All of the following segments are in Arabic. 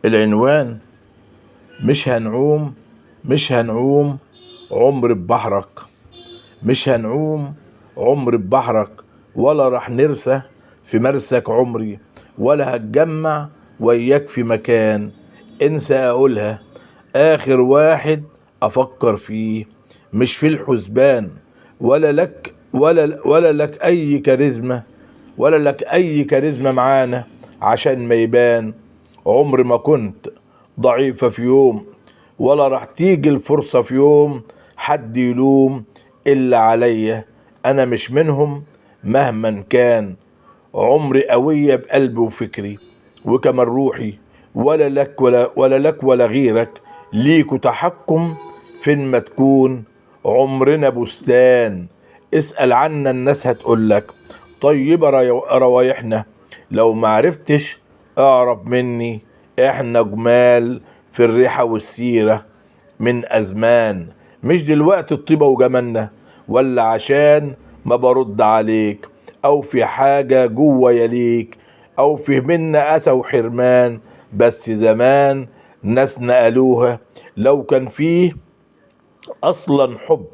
العنوان: مش هنعوم عمر ببحرك. مش هنعوم عمر ببحرك، ولا راح نرسى في مرسك عمري، ولا هتجمع وياك في مكان. انسى اقولها، اخر واحد افكر فيه. مش في الحسبان، ولا لك اي كاريزما، معانا عشان ما يبان. عمر ما كنت ضعيفة في يوم، ولا راح تيجي الفرصة في يوم حد يلوم إلا عليا. أنا مش منهم مهما كان. عمري قوية بقلبي وفكري وكمان روحي، ولا غيرك ليكوا تحكم فين ما تكون. عمرنا بستان، اسأل عنا الناس هتقولك. طيبة روايحنا، لو معرفتش اعرف مني. احنا جمال في الريحة والسيرة من أزمان. مش دلوقتي الطيبة وجمالنا، ولا عشان ما برد عليك، أو في حاجة جوا يليك، أو في منا أسى وحرمان. بس زمان ناس نقلوها، لو كان فيه أصلا حب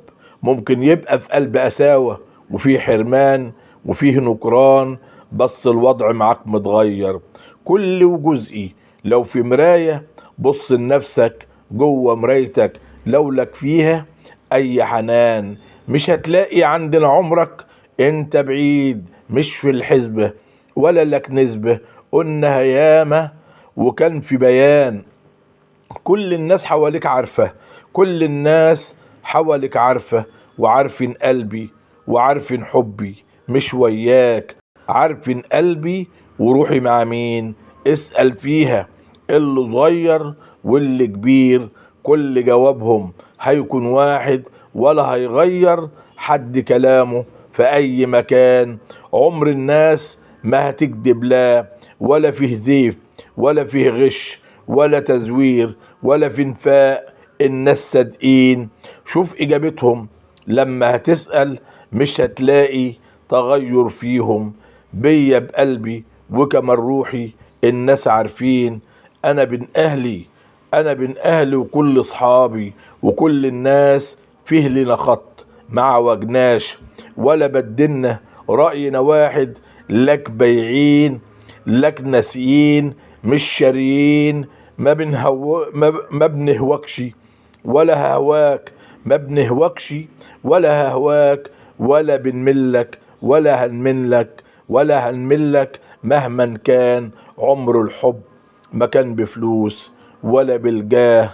ممكن يبقى في قلب قساوة، وفيه حرمان وفيه نكران. بس الوضع معاك متغير كل وجزئي. لو في مراية بص لنفسك جوه مرايتك، لو لك فيها أي حنان مش هتلاقي عندنا. عمرك انت بعيد، مش في الحسبة ولا لك نسبة. قلنا ياما وكان في بيان، كل الناس حواليك عارفة، كل الناس حواليك عارفة، وعارفين قلبي وعارفين حبي مش وياك. عارفين قلبي وروحي مع مين، اسأل فيها اللي صغير واللي كبير. كل جوابهم هيكون واحد، ولا هيغير حد كلامه في اي مكان. عمر الناس ما هتكذب، لا ولا فيه زيف، ولا فيه غش، ولا تزوير، ولا في نفاق. الناس صادقين. شوف اجابتهم لما هتسأل، مش هتلاقي تغير فيهم. بيا بقلبي وكمان روحي الناس عارفين. انا بين اهلي، وكل اصحابي وكل الناس فيه لنا خط مع وجناش، ولا بدلنا رأينا واحد. لك بيعين، لك ناسيين، مش شاريين. ما بنهوكش ولا هواك، ما بنهوكش ولا هواك، ولا بنملك ولا هنملك، مهما كان. عمر الحب ما كان بفلوس ولا بالجاه،